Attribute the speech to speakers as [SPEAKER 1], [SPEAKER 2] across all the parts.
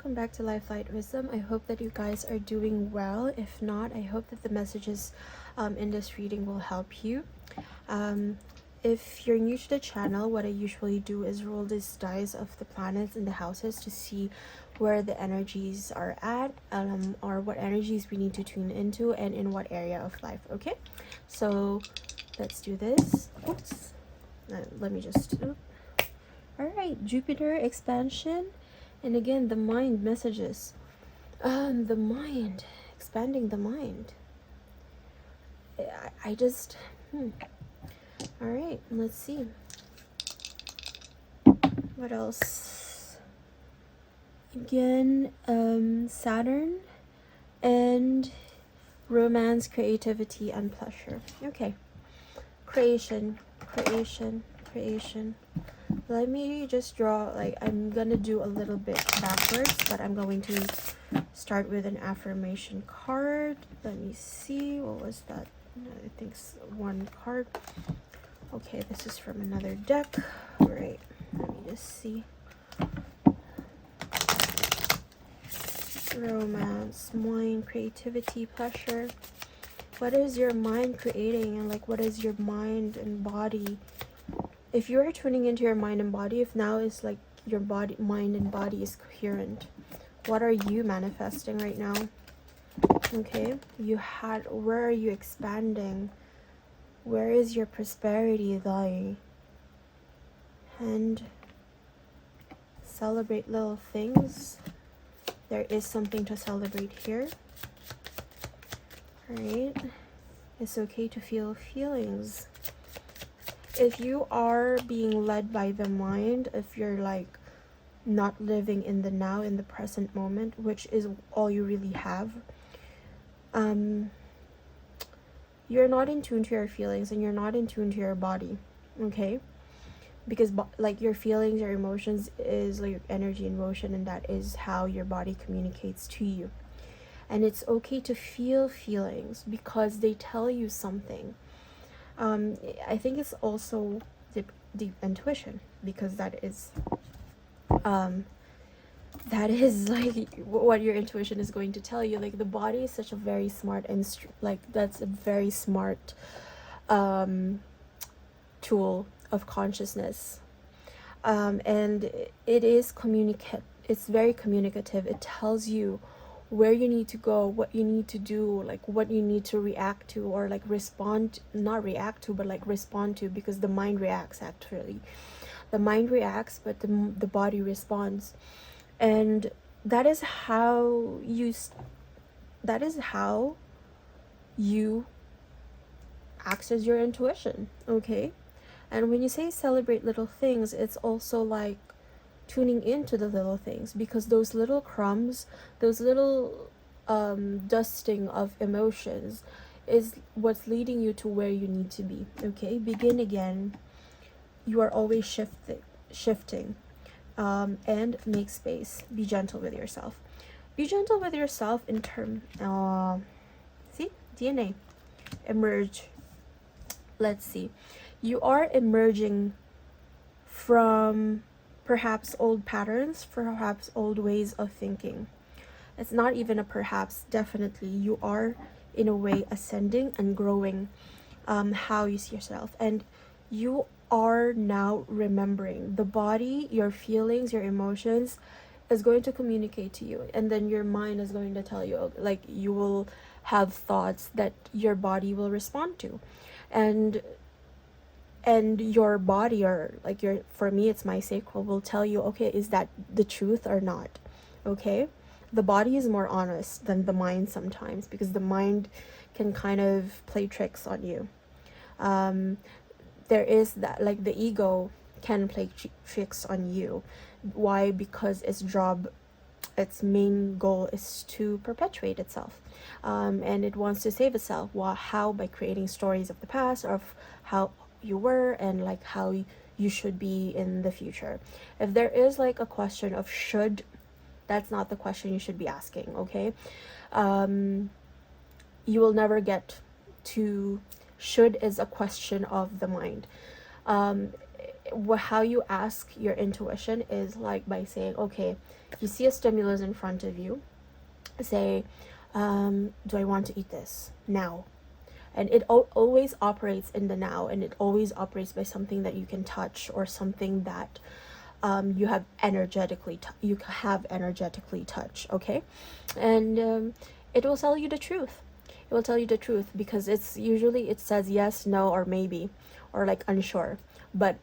[SPEAKER 1] welcome back to Lifelight Wisdom. I hope that you guys are doing well. If not, I hope that the messages in this reading will help you. If you're new to the channel, what I usually do is roll these dice of the planets and the houses to see where the energies are at, or what energies we need to tune into and in what area of life. Okay, so let's do this. Oops, let me just all right, Jupiter expansion. And again, the mind messages. The mind, expanding the mind. I just, All right, let's see. What else? Again, Saturn and romance, creativity, and pleasure. Okay, creation. Let me just draw, like, I'm gonna do a little bit backwards, but I'm going to start with an affirmation card. Let me see, what was that? I think it's one card. Okay, this is from another deck. All right, let me just see. Romance, mind, creativity, pleasure. What is your mind creating, and like what is your mind and body? If you are tuning into your mind and body, if now is like your body, mind and body is coherent, what are you manifesting right now? Okay, where are you expanding? Where is your prosperity lying? And celebrate little things. There is something to celebrate here. Alright, it's okay to feel feelings. If you are being led by the mind, if you're like not living in the now, in the present moment, which is all you really have, you're not in tune to your feelings and you're not in tune to your body, okay? Because like your feelings, your emotions is like your energy and motion, and that is how your body communicates to you. And it's okay to feel feelings because they tell you something. I think it's also deep intuition, because that is like what your intuition is going to tell you. Like the body is such a very smart that's a very smart tool of consciousness, and it is it's very communicative. It tells you where you need to go, what you need to do, like what you need to react to, or like not react to, but like respond to, because the mind reacts. Actually, the mind reacts, but the body responds. And that is how you access your intuition. Okay, and when you say celebrate little things, it's also like tuning into the little things, because those little crumbs, those little dusting of emotions is what's leading you to where you need to be. Okay, begin again. You are always shifting, and make space. Be gentle with yourself. Be gentle with yourself in term see, DNA emerge. Let's see, you are emerging from perhaps old patterns, perhaps old ways of thinking. It's not even a perhaps, definitely you are in a way ascending and growing, how you see yourself. And you are now remembering. The body, your feelings, your emotions is going to communicate to you, and then your mind is going to tell you, like you will have thoughts that your body will respond to. And your body, or like for me it's my sacral, will tell you, okay, is that the truth or not? Okay, the body is more honest than the mind sometimes, because the mind can kind of play tricks on you. There is that, like the ego can play tricks on you. Why? Because its main goal is to perpetuate itself, and it wants to save itself. How? By creating stories of the past, of how you were, and like how you should be in the future. If there is like a question of should, that's not the question you should be asking. Okay, you will never get to should. Is a question of the mind. how you ask your intuition is like by saying, okay, you see a stimulus in front of you, say, do I want to eat this now? And it always operates in the now, and it always operates by something that you can touch, or something that you have energetically touch. Okay. And it will tell you the truth. It will tell you the truth, because it's usually, it says yes, no, or maybe, or like unsure, but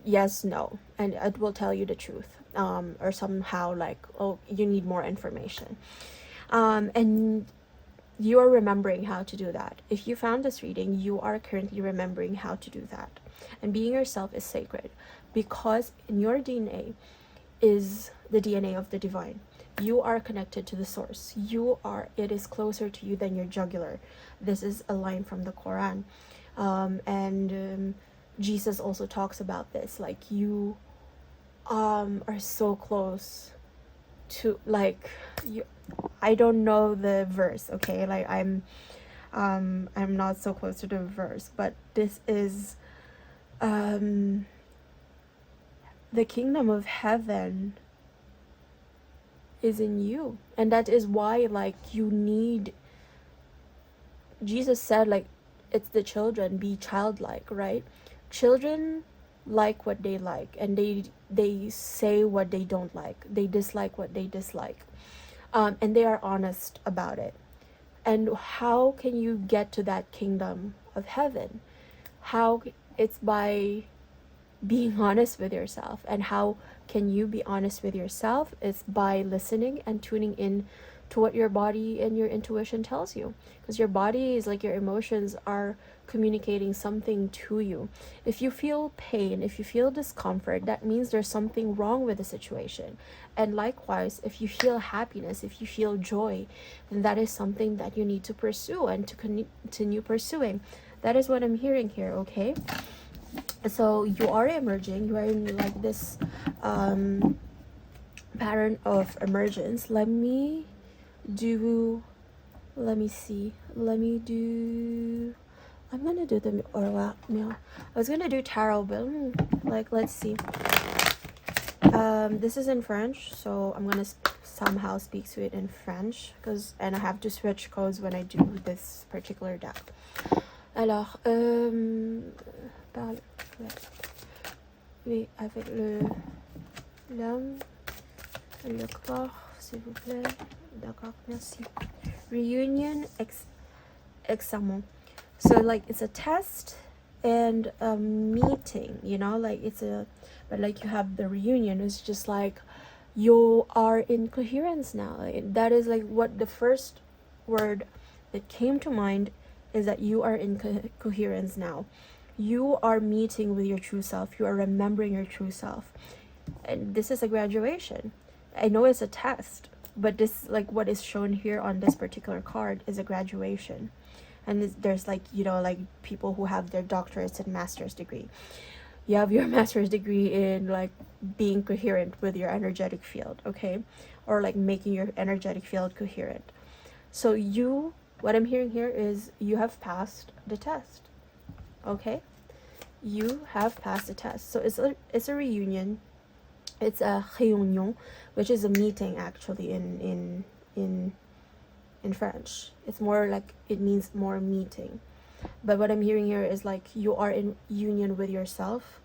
[SPEAKER 1] yes, no, and it will tell you the truth, or somehow like, oh, you need more information, and you are remembering how to do that. If you found this reading, you are currently remembering how to do that. And being yourself is sacred, because in your DNA is the DNA of the divine. You are connected to the source. It is closer to you than your jugular. This is a line from the Quran. And Jesus also talks about this. Like, you are so close to, like, you. I don't know the verse, okay? Like, I'm not so close to the verse, but this is the kingdom of heaven is in you. And that is why, like, you need, Jesus said, like, it's the children, be childlike, right? Children like what they like, and they say what they don't like, they dislike what they dislike, and they are honest about it. And how can you get to that kingdom of heaven? How? It's by being honest with yourself. And how can you be honest with yourself? It's by listening and tuning in to what your body and your intuition tells you, because your body is like, your emotions are communicating something to you. If you feel pain, if you feel discomfort, that means there's something wrong with the situation. And likewise, if you feel happiness, if you feel joy, then that is something that you need to pursue and to continue pursuing. That is what I'm hearing here. Okay, so you are emerging, you are in like this pattern of emergence. Let me see, I'm gonna do the, or well, no, I was gonna do tarot, but like, let's see. This is in French, so I'm gonna somehow speak to it in French, and I have to switch codes when I do this particular deck. Alors, oui, avec l'homme, le corps, s'il vous plaît. D'accord, merci. Reunion, examen. So like, it's a test and a meeting, you know, like but like, you have the reunion. It's just like, you are in coherence now. Like, that is like what the first word that came to mind is, that you are in coherence now. You are meeting with your true self. You are remembering your true self. And this is a graduation. I know it's a test, but this, like, what is shown here on this particular card is a graduation. And there's like, you know, like, people who have their doctorates and master's degree. You have your master's degree in like being coherent with your energetic field, okay? Or like making your energetic field coherent. So what I'm hearing here is, you have passed the test. Okay, you have passed the test. So it's a reunion. It's a réunion, which is a meeting actually in French. It's more like, it means more meeting. But what I'm hearing here is like, you are in union with yourself.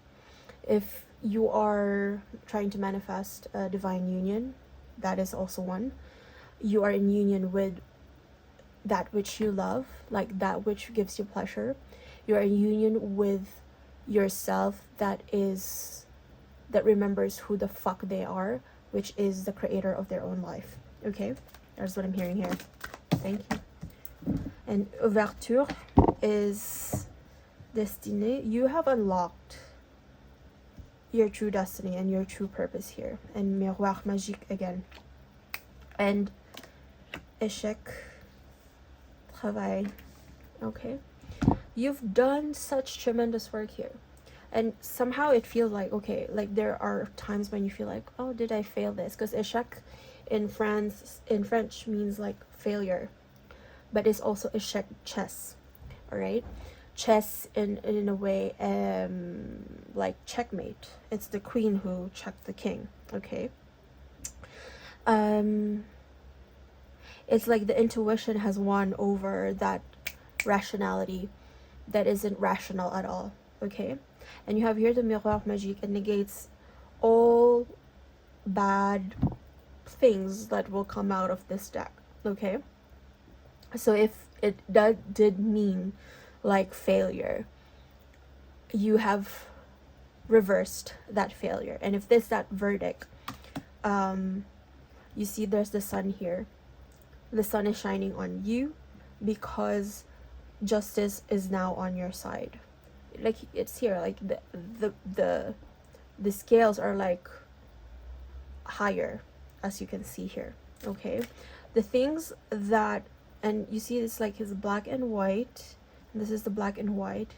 [SPEAKER 1] If you are trying to manifest a divine union, that is also one. You are in union with that which you love, like that which gives you pleasure. You're in union with yourself that remembers who the fuck they are, which is the creator of their own life. Okay, that's what I'm hearing here. Thank you. And ouverture is destiny. You have unlocked your true destiny and your true purpose here. And miroir magique again. And échec, travail. Okay, you've done such tremendous work here, and somehow it feels like, okay, like there are times when you feel like, oh, did I fail this? Because échec in French means like failure, but it's also chess. All right, chess in a way, like checkmate. It's the queen who checked the king. Okay. It's like the intuition has won over that rationality that isn't rational at all. Okay. And you have here the miroir magique. It negates all bad things that will come out of this deck. Okay. So if it did mean like failure, you have reversed that failure. And if this that verdict, you see there's the sun here. The sun is shining on you because justice is now on your side. Like it's here, like the scales are like higher, as you can see here. Okay, the things that, and you see it's like his black and white. This is the black and white.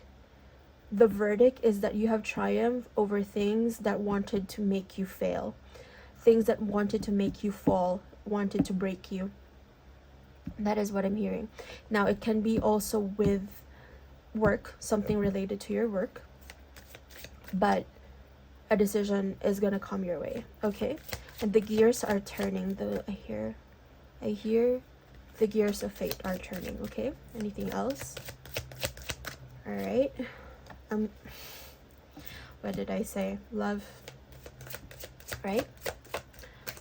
[SPEAKER 1] The verdict is that you have triumphed over things that wanted to make you fail, things that wanted to make you fall, wanted to break you. That is what I'm hearing. Now it can be also with work, something related to your work, but a decision is gonna come your way. Okay, and the gears are turning. I hear the gears of fate are turning. Okay, anything else? All right. What did I say? Love, right?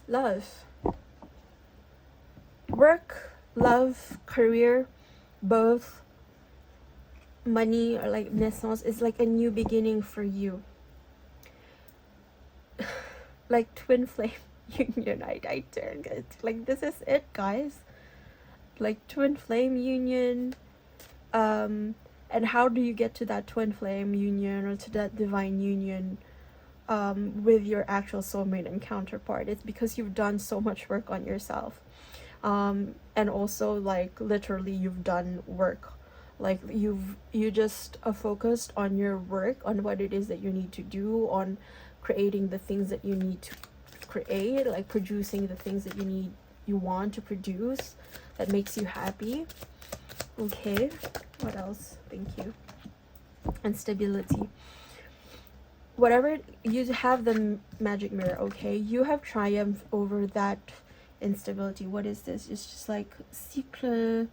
[SPEAKER 1] Love, work, love, career, both, money, or like naissance is like a new beginning for you. Like twin flame union. I turn it like this is it, guys. Like twin flame union. And how do you get to that twin flame union or to that divine union with your actual soulmate and counterpart? It's because you've done so much work on yourself. And also like literally you've done work. Like you just are focused on your work, on what it is that you need to do, on creating the things that you need to create, like producing the things that you want to produce that makes you happy. Okay, what else? Thank you. And stability. Whatever, you have the magic mirror. Okay, you have triumphed over that instability. What is this? It's just like cycle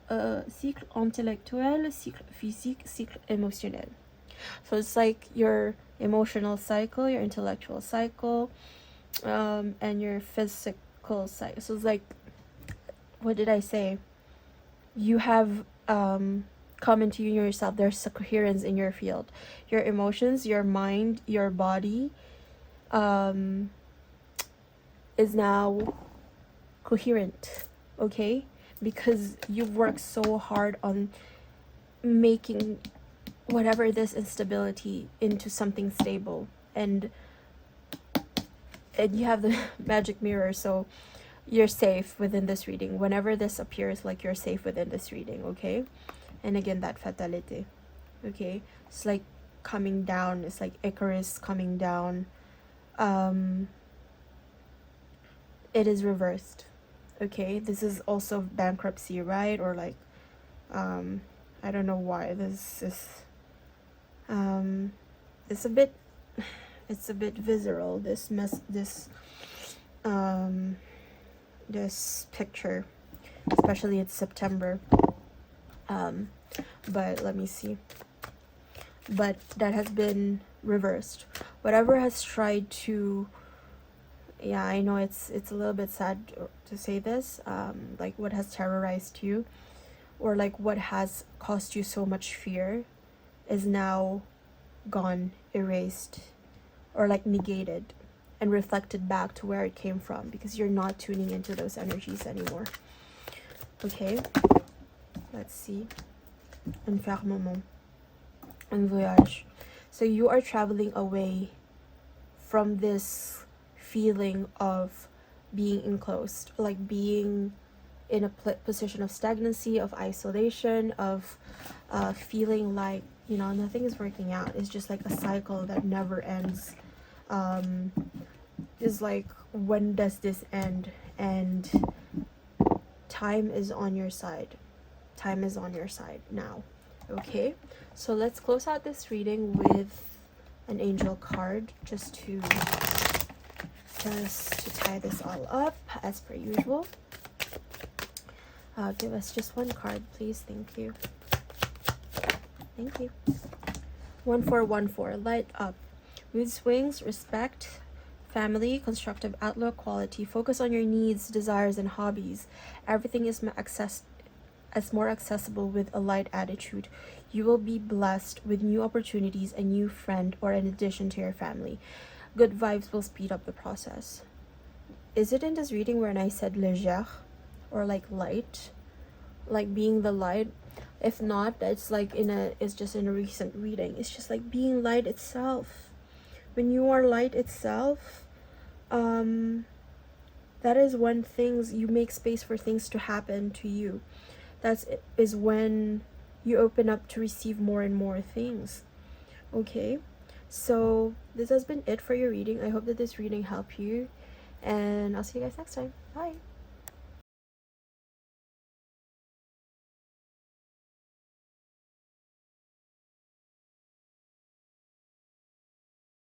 [SPEAKER 1] intellectuel, cycle physique, cycle émotionnel. So it's like your emotional cycle, your intellectual cycle, and your physical cycle. So it's like, what did I say? You have come into yourself. There's a coherence in your field. Your emotions, your mind, your body is now coherent. Okay, because you've worked so hard on making whatever this instability into something stable, and you have the magic mirror, so you're safe within this reading. Whenever this appears, like you're safe within this reading. Okay, and again that fatality. Okay, it's like coming down. It's like Icarus coming down. It is reversed. Okay, this is also bankruptcy, right? Or like I don't know why this is it's a bit visceral, this picture, especially it's September. But let me see. But that has been reversed. Whatever has tried to, yeah, I know it's a little bit sad to say this, like what has terrorized you, or like what has caused you so much fear, is now gone, erased, or like negated and reflected back to where it came from, because you're not tuning into those energies anymore. Okay, let's see. Enfermement, un voyage. So you are traveling away from this feeling of being enclosed, like being in a position of stagnancy, of isolation, of feeling like, you know, nothing is working out. It's just like a cycle that never ends. Is like, when does this end? And time is on your side. Time is on your side now. Okay, so let's close out this reading with an angel card just to tie this all up as per usual. Give us just one card, please. Thank you. Thank you. 1414. Light up. Mood swings, respect, family, constructive outlook, quality. Focus on your needs, desires, and hobbies. Everything is more accessible with a light attitude. You will be blessed with new opportunities, a new friend, or an addition to your family. Good vibes will speed up the process. Is it in this reading when I said légère or like light, like being the light? If not, it's just in a recent reading. It's just like being light itself. When you are light itself, that is when things, you make space for things to happen to you. That is when you open up to receive more and more things. Okay, so this has been it for your reading. I hope that this reading helped you, and I'll see you guys next time. Bye.